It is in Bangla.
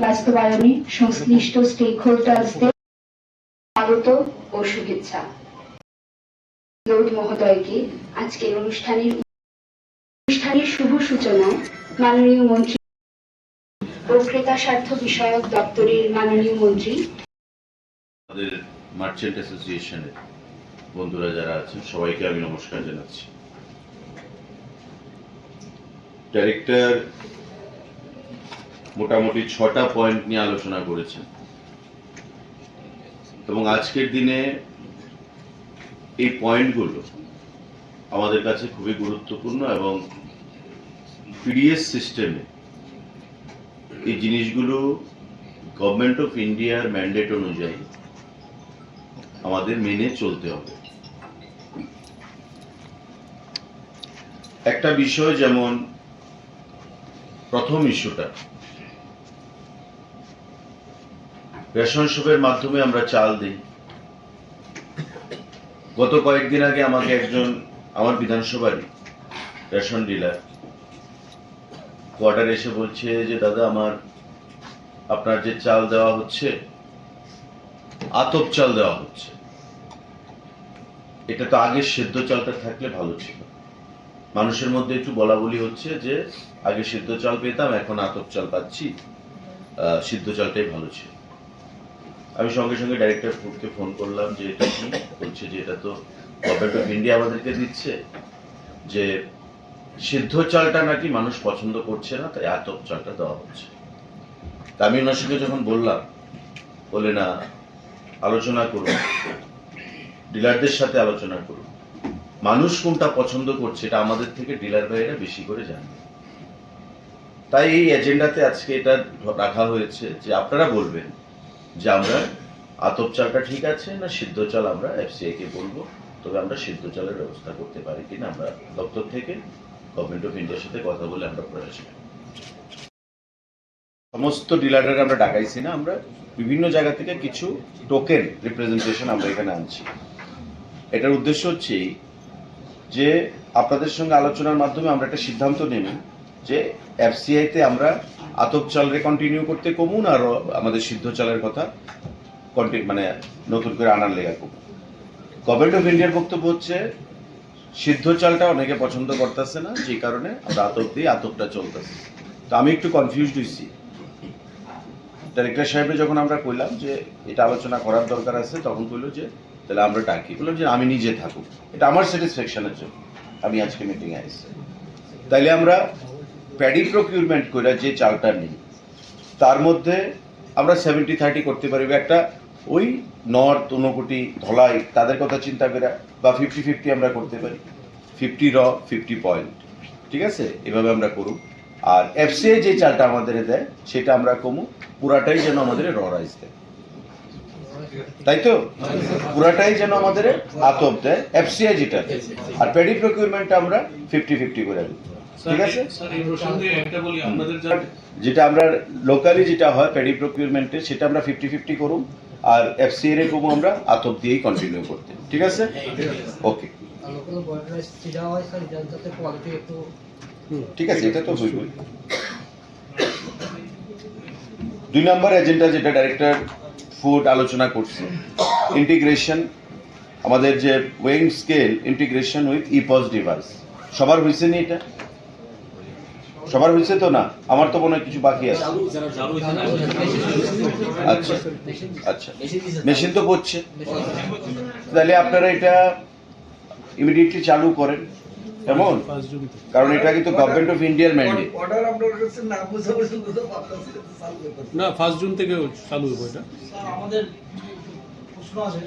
বাস্তবায়নে সংশ্লিষ্ট স্টেকহোল্ডার্সদের স্বাগত ও শুভেচ্ছা। লর্ড মহোদয়কে আজকের অনুষ্ঠানের শুভ সূচনায় মাননীয় মন্ত্রী ও ক্রেতা স্বার্থ বিষয়ক দপ্তরের মাননীয় মন্ত্রী, আমাদের মার্চেন্ট অ্যাসোসিয়েশনের বন্ধুরা যারা আছেন সবাইকে আমি নমস্কার জানাচ্ছি। ডাইরেক্টর মোটামুটি 6টা পয়েন্ট নিয়ে আলোচনা করেছেন এবং আজকের দিনে এই পয়েন্টগুলো আমাদের কাছে খুবই গুরুত্বপূর্ণ এবং পিডিএস সিস্টেমে এই জিনিসগুলো গভর্নমেন্ট অফ ইন্ডিয়ার ম্যান্ডেট অনুযায়ী আমাদের মেনে চলতে হবে। একটা বিষয় যেমন প্রথম ইস্যুটা, রেশন শপের মাধ্যমে আমরা চাল দিই। গত কয়েকদিন আগে আমাকে একজন আমার বিধানসভারই রেশন ডিলার কোয়ার্টারে এসে বলছে যে দাদা আপনার যে চাল দেওয়া হচ্ছে আতপ চাল দেওয়া হচ্ছে, এটা তো আগে সেদ্ধ চালটা থাকলে ভালো ছিল। মানুষের মধ্যে একটু বলা বলি হচ্ছে যে আগে সিদ্ধ চাল পেতাম, এখন আতপ চাল পাচ্ছি, সিদ্ধ চালটাই ভালো ছিল। আমি সঙ্গে সঙ্গে ডাইরেক্টর ফুডকে ফোন করলাম যে এটা কি, বলছে যে এটা তো গভর্নমেন্ট অফ ইন্ডিয়া আমাদেরকে দিচ্ছে, যে সিদ্ধ চালটা নাকি মানুষ পছন্দ করছে না, তাই আতপ চালটা দেওয়া হচ্ছে। তা আমি ওনার সঙ্গে যখন বললাম, বলে না আলোচনা করুন, ডিলারদের সাথে আলোচনা করুন, মানুষ কোনটা পছন্দ করছে এটা আমাদের থেকে ডিলার ভাইয়েরা বেশি করে জানে। তাই এই এজেন্ডাতে আজকে এটা রাখা হয়েছে যে আপনারা বলবেন যে আমরা আতপ চালটা ঠিক আছে না সিদ্ধ চাল, আমরা এফসিআই কে বলবো, তবে আমরা সিদ্ধ চালের ব্যবস্থা করতে পারি কিনা আমরা দপ্তর থেকে গভর্নমেন্ট অফ ইন্ডিয়ার সাথে কথা বলে আমরা প্রয়াস করি। সমস্ত ডিলাররা আমরা ডাকাইছি না, আমরা বিভিন্ন জায়গা থেকে কিছু টোকেন রিপ্রেজেন্টেশন আমরা এখানে আনছি। এটার উদ্দেশ্য হচ্ছে যে আপনাদের সঙ্গে আলোচনার মাধ্যমে আমরা একটা সিদ্ধান্ত নেব যে এফসিআই তে আমরা আতপ চালরে কন্টিনিউ করতে কমুন, আর আমাদের সিদ্ধ চালের কথা মানে নতুন করে আনার লেগা কমুন। গভর্নমেন্ট অফ ইন্ডিয়ার বক্তব্য হচ্ছে সিদ্ধ চালটা অনেকে পছন্দ করতেছে না, যে কারণে আমরা আতপ দিয়ে আতপটা চলতেছে। তো আমি একটু কনফিউজড হয়েছি। ডাইরেক্টর সাহেবের যখন আমরা কইলাম যে এটা আলোচনা করার দরকার আছে, তখন কইল যে তাহলে আমরা ডাকি। বললাম যে আমি নিজে থাকুক, এটা আমার স্যাটিসফ্যাকশনের জন্য আমি আজকে মিটিংয়ে আসছি। তাইলে আমরা প্যাডি প্রকিউরমেন্ট করে যে চালটা নিই তার মধ্যে আমরা 70-30 করতে পারি। একটা ওই নর্থ, ঊনকোটি, ধলাই তাদের কথা চিন্তা করে, বা 50-50 আমরা করতে পারি, 50 র 50 পয়েন্ট, ঠিক আছে, এভাবে আমরা করুক। আর এফসিআই যে চালটা আমাদের দেয় সেটা আমরা কমু, পুরাটাই যেন আমাদের র রাইস দেয়, তাই তো পুরাটাই যেন আমাদের আতপ দেয় এফসিআই যেটা, আর প্যাডি প্রকিউরমেন্টটা আমরা 50-50 করে দিই, ঠিক আছে। যেটা আমরা লোকালি যেটা হয় প্যাডি প্রকিউরমেন্টে সেটা আমরা 50-50 করুন, আর এফসিআই এর কমু আমরা আতপ দিয়েই কন্টিনিউ করতে, ঠিক আছে, ওকে ঠিক আছে, এটা তো হইবই। 2 নম্বর এজেন্ডা যেটা ডাইরেক্টর ফুড আলোচনা করছে, ইন্টিগ্রেশন, আমাদের যে weighing scale integration with ifs device. সবার হয়েছে নি? এটা সবার হয়েছে তো না? আমার তো মনে হয় কিছু বাকি আছে। আচ্ছা আচ্ছা, মেশিন তো পড়ছে, তাহলে আপনারা এটা ইমিডিয়েটলি চালু করেন। কেমন? কারণ এটা কিন্তু গভর্নমেন্ট অফ ইন্ডিয়ার ম্যান্ডেট। অর্ডার আপনার কাছে না বুঝাবুঝি না 1 জুন থেকে চালু হবে। এটা আমাদের প্রশ্ন আছে।